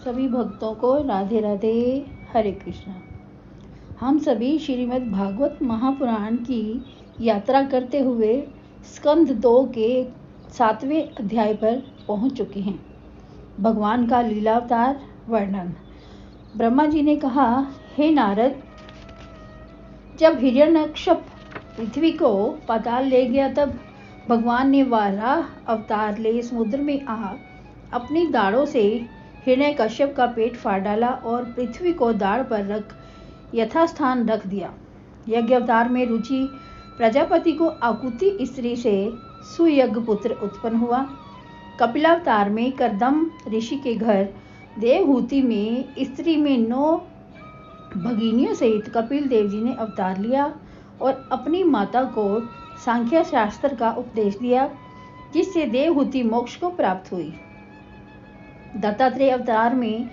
सभी भक्तों को राधे राधे, हरे कृष्णा। हम सभी श्रीमद् भागवत महापुराण की यात्रा करते हुए स्कंद 2 के 7वें अध्याय पर पहुंच चुके हैं। भगवान का लीलावतार वर्णन। ब्रह्मा जी ने कहा, हे नारद, जब हिरण्यकश्यप पृथ्वी को पाताल ले गया तब भगवान ने वाराह अवतार ले समुद्र में अपनी दाढ़ों से हिरण्यकश्यप का पेट फाड़ डाला और पृथ्वी को दाढ़ पर रख यथास्थान रख दिया। यज्ञ अवतार में रुचि प्रजापति को आकुति स्त्री से सुयज्ञ पुत्र उत्पन्न हुआ। कपिलावतार में कर्दम ऋषि के घर देवहूति में स्त्री में 9 भगिनियों सहित कपिल देव जी ने अवतार लिया और अपनी माता को सांख्य शास्त्र का उपदेश दिया, जिससे देवहूति मोक्ष को प्राप्त हुई। दत्तात्रेय अवतार में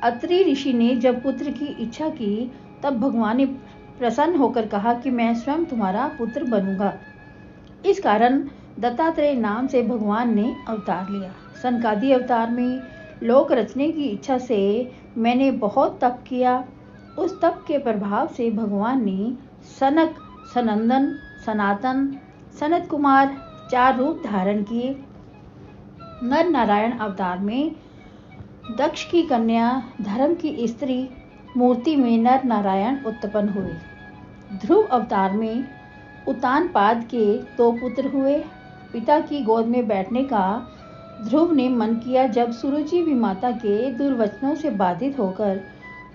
अत्रि ऋषि ने जब पुत्र की इच्छा की तब भगवान ने प्रसन्न होकर कहा कि मैं स्वयं तुम्हारा पुत्र बनूंगा। इस कारण दत्तात्रेय नाम से भगवान ने अवतार लिया। सनकादि अवतार में लोक रचने की इच्छा से मैंने बहुत तप किया। उस तप के प्रभाव से भगवान ने सनक, सनंदन, सनातन, सनत कुमार 4 रूप धारण किए। नर नारायण अवतार में दक्ष की कन्या धर्म की स्त्री मूर्ति में नर नारायण उत्पन्न हुए। ध्रुव अवतार में उतानपाद के 2 पुत्र हुए। पिता की गोद में बैठने का ध्रुव ने मन किया। जब सुरुचि भी माता के दुर्वचनों से बाधित होकर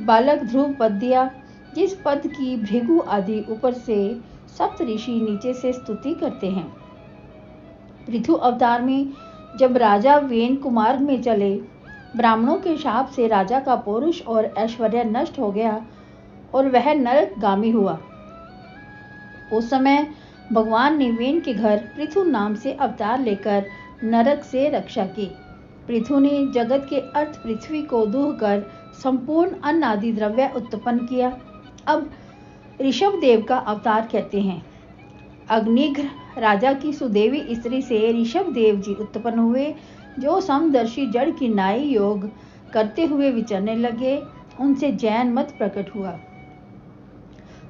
बालक ध्रुव पद दिया, जिस पद की भृगु आदि ऊपर से सप्त ऋषि नीचे से स्तुति करते हैं। पृथु अवतार में जब राजा वेन कुमार्ग में चले, ब्राह्मणों के शाप से राजा का पौरुष और ऐश्वर्य नष्ट हो गया और वह नरकगामी हुआ। उस समय भगवान ने वेन के घर पृथु नाम से अवतार लेकर नरक से रक्षा की। पृथु ने जगत के अर्थ पृथ्वी को दूह कर संपूर्ण अन्न आदि द्रव्य उत्पन्न किया। अब ऋषभ देव का अवतार कहते हैं। अग्निघ्र राजा की सुदेवी स्त्री से ऋषभ देव जी उत्पन्न हुए, जो समदर्शी जड़ की नाई योग करते हुए विचरने लगे। उनसे जैन मत प्रकट हुआ।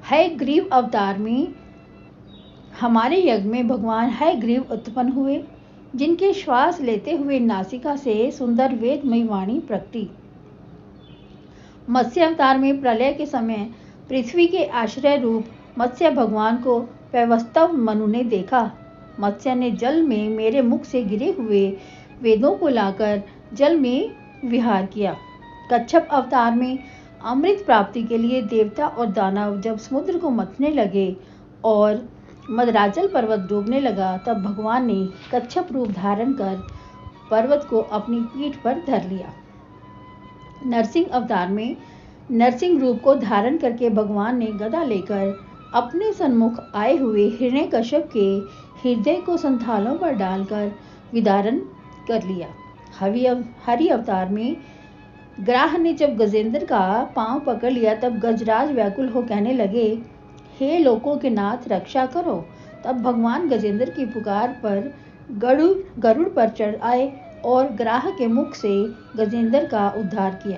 हयग्रीव अवतार में हमारे यज्ञ में भगवान हयग्रीव उत्पन्न हुए, जिनके श्वास लेते हुए नासिका से सुंदर वेदमयी वाणी प्रकटी। मत्स्य अवतार में प्रलय के समय पृथ्वी के आश्रय रूप मत्स्य भगवान को पैवस्तव मनु ने देखा। मत्स्य ने जल में मेरे मुख से गिरे हुए वेदों को लाकर जल में विहार किया। कच्छप अवतार में अमृत प्राप्ति के लिए देवता और दानव जब समुद्र को मथने लगे और मदराचल पर्वत डूबने लगा, तब भगवान ने कच्छप रूप धारण कर पर्वत को अपनी पीठ पर धर लिया। नरसिंह अवतार में नरसिंह रूप को धारण करके भगवान ने गदा लेकर अपने सन्मुख आए हुए हिरण्यकश्यप के हृदय को संथालों पर डालकर विदारण कर लिया। हरि अवतार में ग्राह ने जब गजेंद्र का पांव पकड़ लिया, तब गजराज व्याकुल हो कहने लगे, हे लोकों के नाथ, रक्षा करो। तब भगवान गजेंद्र की पुकार पर गरुड़ पर चढ़ आए और ग्राह के मुख से गजेंद्र का उद्धार किया।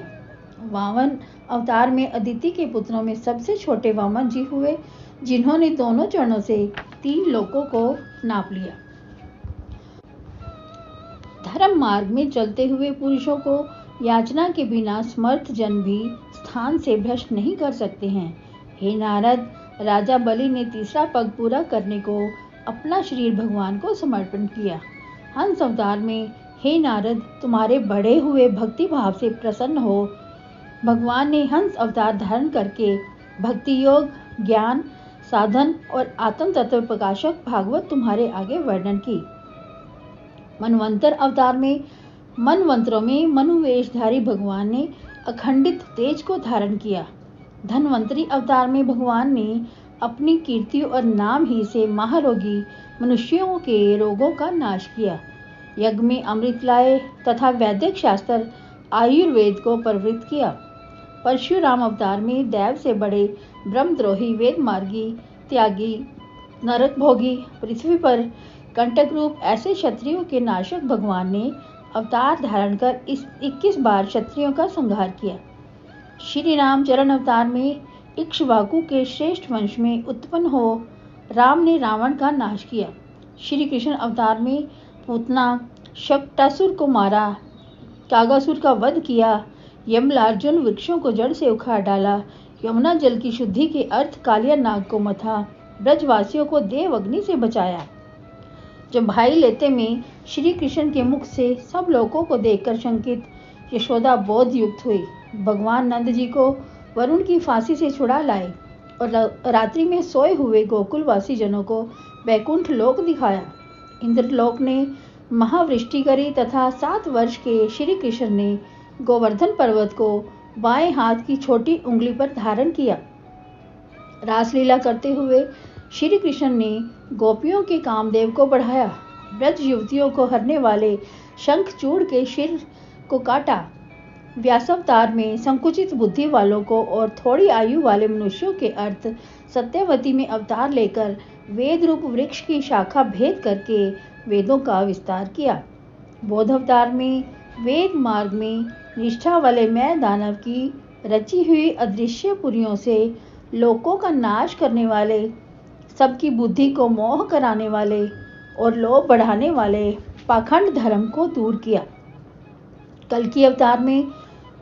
वामन अवतार में अदिति के पुत्रों में सबसे छोटे वामन जी हुए, जिन्होंने दोनों चरणों से 3 लोकों को नाप लिया। धर्म मार्ग में चलते हुए पुरुषों को याचना के बिना समर्थ जन भी स्थान से भ्रष्ट नहीं कर सकते हैं। हे नारद, राजा बलि ने तीसरा पग पूरा करने को अपना शरीर भगवान को समर्पण किया। हंस अवतार में, हे नारद, तुम्हारे बढ़े हुए भक्ति भाव से प्रसन्न हो भगवान ने हंस अवतार धारण करके भक्ति योग, ज्ञान, साधन और आत्म तत्व प्रकाशक भागवत तुम्हारे आगे वर्णन की। मनवंतर अवतार में मनवंतरों में मनुवेशधारी भगवान ने अखंडित तेज को धारण किया। धन्वंतरी अवतार में भगवान ने अपनी कीर्ति और नाम ही से महारोगी मनुष्यों के रोगों का नाश किया। यज्ञ में अमृत लाए तथा वैदिक शास्त्र आयुर्वेद को प्रवृत्त किया। परशुराम अवतार में दैव से बड़े ब्रह्मद्रोही, वेद मार्गी, त्यागी, नरक भोगी, पृथ्वी पर कंटक रूप ऐसे क्षत्रियों के नाशक भगवान ने अवतार धारण कर इस 21 बार क्षत्रियों का संहार किया। श्री रामचरण अवतार में इक्ष्वाकु के श्रेष्ठ वंश में उत्पन्न हो राम ने रावण का नाश किया। श्री कृष्ण अवतार में पूतना शक्टासुर को मारा, कागासुर का वध किया, यमलार्जुन वृक्षों को जड़ से उखाड़ डाला, यमुना जल की शुद्धि के अर्थ कालिया नाग को मथा, ब्रजवासियों को देव अग्नि से बचाया। जब भाई लेते में श्री कृष्ण के मुख से सब लोगों को देखकर शंकित यशोदा बोध युक्त हुई, भगवान नंद जी को वरुण की फांसी से छुड़ा लाए और रात्रि में सोए हुए गोकुलवासी जनों को वैकुंठ लोक दिखाया। इंद्रलोक ने महावृष्टि करी तथा 7 वर्ष के श्री कृष्ण ने गोवर्धन पर्वत को बाएं हाथ की छोटी उंगली पर धारण किया। रासलीला करते हुए श्री कृष्ण ने गोपियों के कामदेव को बढ़ाया, ब्रज युवतियों को हरने वाले शंखचूड़ के सिर को काटा। व्यासावतार में संकुचित बुद्धि वालों को और थोड़ी आयु वाले मनुष्यों के अर्थ सत्यवती में अवतार लेकर वेद रूप वृक्ष की शाखा भेद करके वेदों का विस्तार किया। बोध अवतार में वेद मार्ग में निष्ठा वाले मैं दानव की रची हुई अदृश्य पुरियों से लोकों का नाश करने वाले, सबकी बुद्धि को मोह कराने वाले और लोभ बढ़ाने वाले पाखंड धर्म को दूर किया। कल्कि अवतार में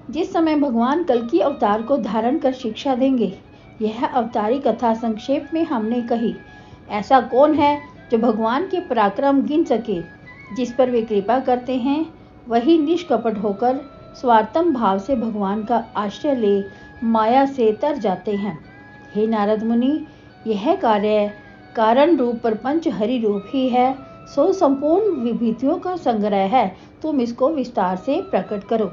जिस समय भगवान कल्कि अवतार को धारण कर शिक्षा देंगे, यह अवतारी कथा संक्षेप में हमने कही। ऐसा कौन है जो भगवान के पराक्रम गिन सके? जिस पर वे कृपा करते हैं वही निष्कपट होकर स्वार्थम भाव से भगवान का आश्रय ले माया से तर जाते हैं। हे नारद मुनि, यह कार्य कारण रूप प्रपंच हरि रूप ही है, सो संपूर्ण विभूतियों का संग्रह है। तुम इसको विस्तार से प्रकट करो।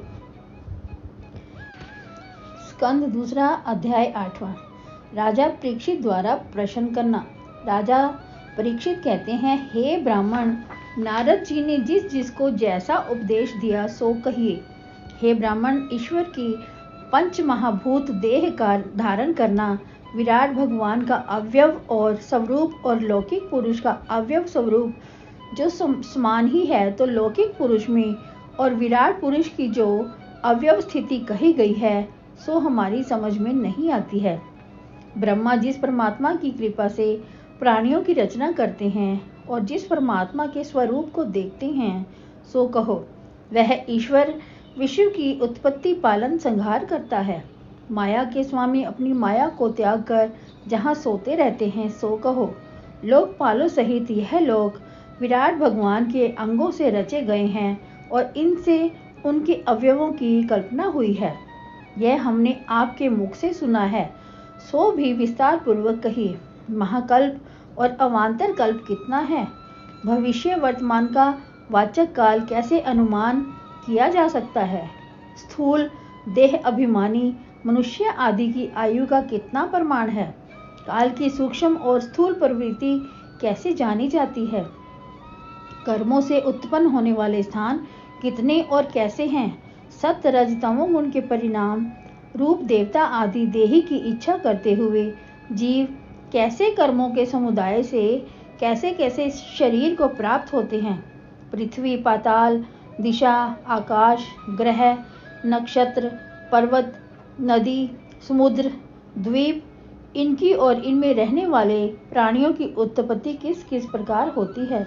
स्कंद दूसरा अध्याय 8वां। राजा परीक्षित द्वारा प्रश्न करना। राजा परीक्षित कहते हैं, हे ब्राह्मण, नारद जी ने जिस जिसको जैसा उपदेश दिया सो कहिए। हे ब्राह्मण, ईश्वर की पंच महाभूत देह का धारण करना, विराट भगवान का अवयव और स्वरूप और लौकिक पुरुष का अवयव स्वरूप जो समान ही है, तो लौकिक पुरुष में और विराट पुरुष की जो अवयव स्थिति कही गई है सो हमारी समझ में नहीं आती है। ब्रह्मा जिस परमात्मा की कृपा से प्राणियों की रचना करते हैं और जिस परमात्मा के स्वरूप को देखते हैं सो कहो। वह ईश्वर विश्व की उत्पत्ति पालन संहार करता है। माया के स्वामी अपनी माया को त्याग कर जहाँ सोते रहते हैं सो कहो। लोकपालों सहित यह लोक विराट भगवान के अंगों से रचे गए हैं और इनसे उनके अवयवों की कल्पना हुई है। यह हमने आपके मुख से सुना है, सो भी विस्तार पूर्वक कहिए। महाकल्प और अवान्तर कल्प कितना है? भविष्य वर्तमान का वाचक काल कैसे अनुमान किया जा सकता है? स्थूल देह अभिमानी मनुष्य आदि की आयु का कितना प्रमाण है? काल की सूक्ष्म और स्थूल प्रवृत्ति कैसे जानी जाती है? कर्मों से उत्पन्न होने वाले स्थान कितने और कैसे हैं? सत्य रज तमोगुण के परिणाम रूप देवता आदि देही की इच्छा करते हुए जीव कैसे कर्मों के समुदाय से कैसे कैसे शरीर को प्राप्त होते हैं? पृथ्वी, पाताल, दिशा, आकाश, ग्रह, नक्षत्र, पर्वत, नदी, समुद्र, द्वीप, इनकी और इनमें रहने वाले प्राणियों की उत्पत्ति किस किस प्रकार होती है?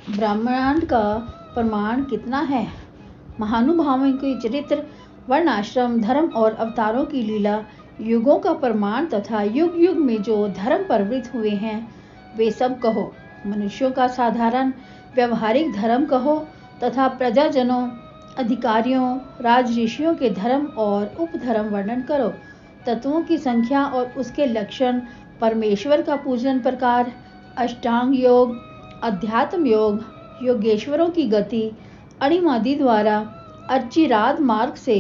ब्रह्मांड का प्रमाण कितना है? महानुभावों के चरित्र, वर्णाश्रम, धर्म और अवतारों की लीला, युगों का प्रमाण तथा युग युग में जो धर्म प्रवृत्त हुए हैं वे सब कहो। मनुष्यों का साधारण व्यवहारिक धर्म कहो तथा प्रजाजनों, अधिकारियों, राज ऋषियों के धर्म और उपधर्म वर्णन करो। तत्वों की संख्या और उसके लक्षण, परमेश्वर का पूजन प्रकार, अष्टांग योग, अध्यात्म योग, योगेश्वरों की गति, अणिमादि द्वारा अर्चिराद मार्ग से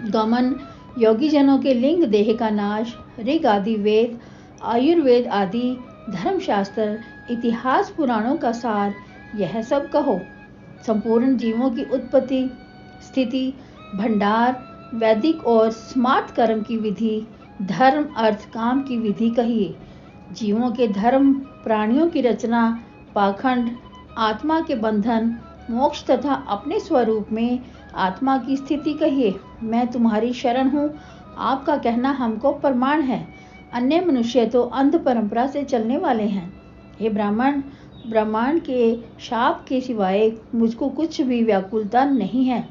गमन, योगी जनों के लिंग देह का नाश, ऋग आदि वेद, आयुर्वेद आदि धर्मशास्त्र, इतिहास पुराणों का सार, यह सब कहो। संपूर्ण जीवों की उत्पत्ति, स्थिति, भंडार, वैदिक और स्मार्त कर्म की विधि, धर्म, अर्थ, काम की विधि कहिए। जीवों के धर्म, प्राणियों की रचना, पाखंड, आत्मा के बंधन, मोक्ष तथा अपने स्वरूप में आत्मा की स्थिति कहिए। मैं तुम्हारी शरण हूँ, आपका कहना हमको प्रमाण है। अन्य मनुष्य तो अंध परंपरा से चलने वाले हैं। हे ब्राह्मण, ब्रह्मांड के शाप के सिवाय मुझको कुछ भी व्याकुलता नहीं है।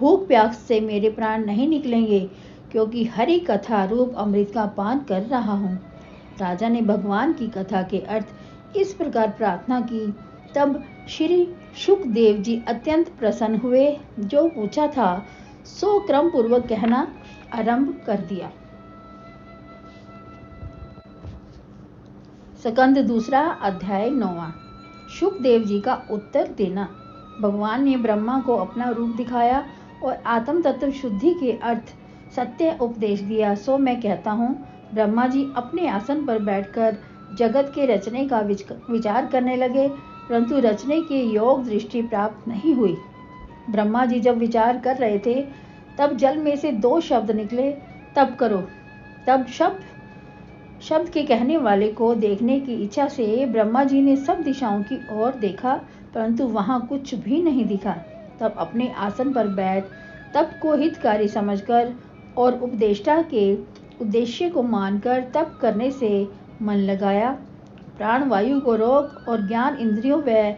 भूख प्यास से मेरे प्राण नहीं निकलेंगे, क्योंकि हरि कथा रूप अमृत का पान कर रहा हूँ। राजा ने भगवान की कथा के अर्थ इस प्रकार प्रार्थना की। तब श्री शुकदेव जी अत्यंत प्रसन्न हुए। जो पूछा था सो क्रम पूर्वक कहना आरंभ कर दिया। स्कंद दूसरा, अध्याय 9वां। शुकदेव जी का उत्तर देना। भगवान ने ब्रह्मा को अपना रूप दिखाया और आत्म तत्व शुद्धि के अर्थ सत्य उपदेश दिया। सो मैं कहता हूँ, ब्रह्मा जी अपने आसन पर बैठकर जगत के रचने का विचार करने लगे, परंतु रचने के योग दृष्टि प्राप्त नहीं हुई। ब्रह्मा जी जब विचार कर रहे थे, तब जल में से 2 शब्द निकले, तब करो। तब शब्द के कहने वाले को देखने की इच्छा से ब्रह्मा जी ने सब दिशाओं की ओर देखा, परंतु वहां कुछ भी नहीं दिखा। तब अपने आसन पर बैठ तप को हितकारी समझकर और उपदेष्टा के उद्देश्य को मानकर तप करने से मन लगाया। प्राण वायु को रोक और ज्ञान इंद्रियों व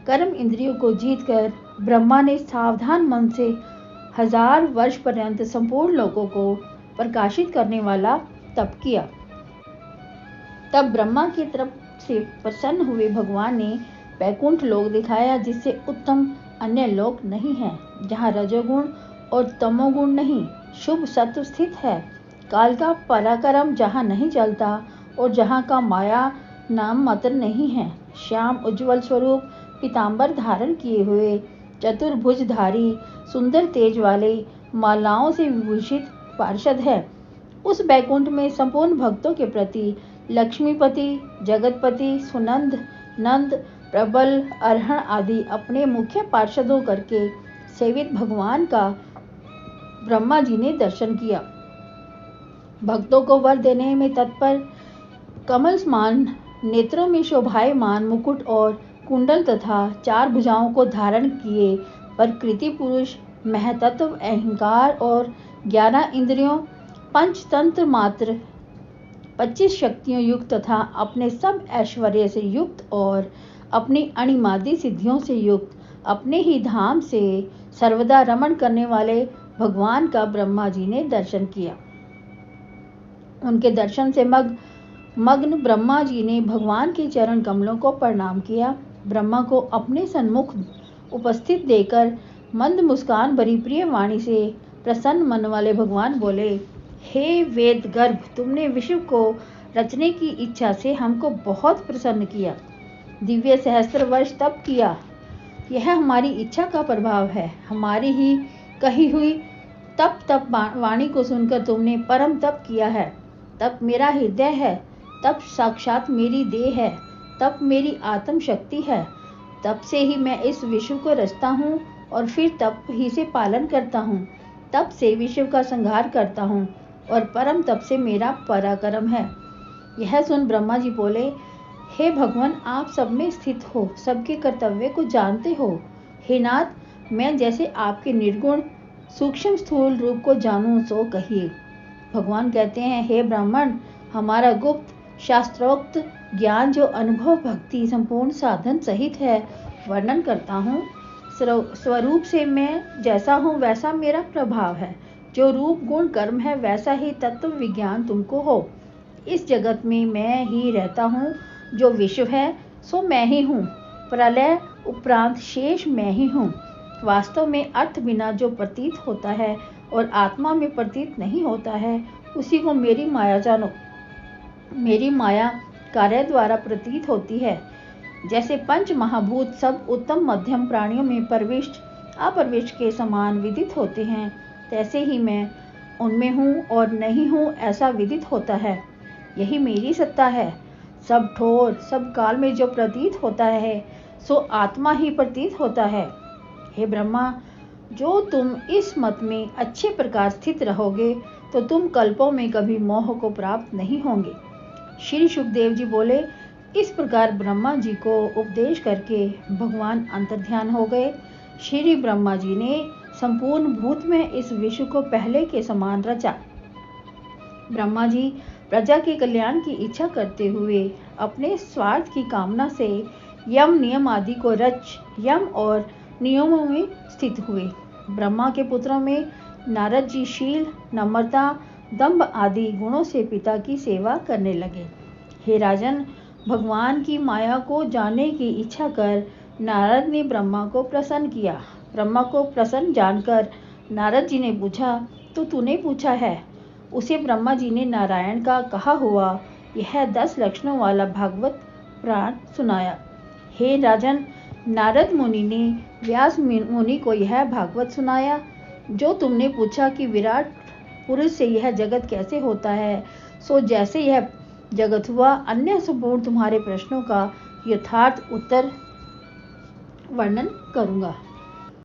कर्म इंद्रियों को जीतकर ब्रह्मा ने सावधान मन से 1000 वर्ष पर्यंत संपूर्ण लोकों को प्रकाशित करने वाला तप किया। तब ब्रह्मा की तरफ से प्रसन्न हुए भगवान ने वैकुंठ लोक दिखाया, जिससे उत्तम अन्य लोक नहीं है, जहाँ रजोगुण और तमोगुण नहीं, शुभ सत्व स्थित है। काल का पराक्रम जहाँ नहीं चलता और जहाँ का माया नाम मात्र नहीं है। श्याम उज्ज्वल स्वरूप पीतांबर धारण किए हुए चतुर्भुजधारी सुंदर तेज वाले मालाओं से विभूषित पार्षद है। उस बैकुंठ में संपूर्ण भक्तों के प्रति लक्ष्मीपति, जगतपति, सुनंद, नंद, प्रबल, अरहण आदि अपने मुख्य पार्षदों करके सेवित भगवान का ब्रह्मा जी ने दर्शन किया। भक्तों को वर देने में तत्पर, कमल समान नेत्रों में शोभायमान मुकुट और कुंडल तथा 4 भुजाओं को धारण किए प्रकृति पुरुष, महतत्व, अहंकार और 11 इंद्रियों, पंचतंत्र मात्र, 25 शक्तियों युक्त तथा अपने सब ऐश्वर्य से युक्त और अपनी अणिमादी सिद्धियों से युक्त अपने ही धाम से सर्वदा रमण करने वाले भगवान का ब्रह्मा जी ने दर्शन किया। उनके दर्शन से मग्न ब्रह्मा जी ने भगवान के चरण कमलों को प्रणाम किया। ब्रह्मा को अपने सन्मुख उपस्थित देकर मंद मुस्कान भरी प्रिय वाणी से प्रसन्न मन वाले भगवान बोले, हे वेद गर्भ, तुमने विश्व को रचने की इच्छा से हमको बहुत प्रसन्न किया। दिव्य सहस्त्र वर्ष तप किया। यह हमारी इच्छा का प्रभाव है। हमारी ही कही हुई तप वाणी को सुनकर तुमने परम तप किया है। तप मेरा हृदय है, तप साक्षात मेरी देह है, तप मेरी आत्म शक्ति है। तप से ही मैं इस विश्व को रचता हूँ और फिर तप ही से पालन करता हूँ। तप से विश्व का संहार करता हूँ और परम तप से मेरा पराक्रम है। यह सुन ब्रह्मा जी बोले, हे भगवान, आप सब में स्थित हो, सबके कर्तव्य को जानते हो। हे नाथ, मैं जैसे आपके निर्गुण सूक्ष्म स्थूल रूप को जानूं सो कहिए। भगवान कहते हैं, हे ब्राह्मण, हमारा गुप्त शास्त्रोक्त ज्ञान जो अनुभव भक्ति संपूर्ण साधन सहित है, वर्णन करता हूँ। स्वरूप से मैं जैसा हूँ वैसा मेरा प्रभाव है। जो रूप गुण कर्म है वैसा ही तत्व विज्ञान तुमको हो। इस जगत में मैं ही रहता हूँ। जो विश्व है सो मैं ही हूँ। प्रलय उपरांत शेष मैं ही हूँ। वास्तव में अर्थ बिना जो प्रतीत होता है और आत्मा में प्रतीत नहीं होता है, उसी को मेरी माया जानो। मेरी माया कार्य द्वारा प्रतीत होती है। जैसे 5 महाभूत सब उत्तम मध्यम प्राणियों में प्रविष्ट अप्रविष्ट के समान विदित होते हैं, तैसे ही मैं उनमें हूँ और नहीं हूँ ऐसा विदित होता है। यही मेरी सत्ता है। सब ठोर सब काल में जो प्रतीत होता है सो आत्मा ही प्रतीत होता है। हे ब्रह्मा, जो तुम इस मत में अच्छे प्रकार स्थित रहोगे तो तुम कल्पों में कभी मोह को प्राप्त नहीं होंगे। श्री सुखदेव जी बोले, इस प्रकार ब्रह्मा जी को उपदेश करके भगवान अंतर्ध्यान हो गए। श्री ब्रह्मा जी ने संपूर्ण भूत में इस विश्व को पहले के समान रचा। ब्रह्मा जी प्रजा के कल्याण की इच्छा करते हुए अपने स्वार्थ की कामना से यम नियम आदि को रच यम और नियमों में स्थित हुए। ब्रह्मा के पुत्रों में नारद जी शील, नम्रता, दंभ आदि गुणों से पिता की सेवा करने लगे। हे राजन, भगवान की माया को जानने की इच्छा कर नारद ने ब्रह्मा को प्रसन्न किया। ब्रह्मा को प्रसन्न जानकर नारद जी ने पूछा, तो तूने पूछा है? उसे ब्रह्मा जी ने नारायण का कहा हुआ यह 10 लक्षणों वाला भागवत पुराण सुनाया। हे राजन, नारद मुनि ने व्यास मुनि को यह भागवत सुनाया। जो तुमने पूछा कि विराट पुरुष से यह जगत कैसे होता है, सो जैसे यह जगत हुआ, अन्य संपूर्ण तुम्हारे प्रश्नों का यथार्थ उत्तर वर्णन करूंगा।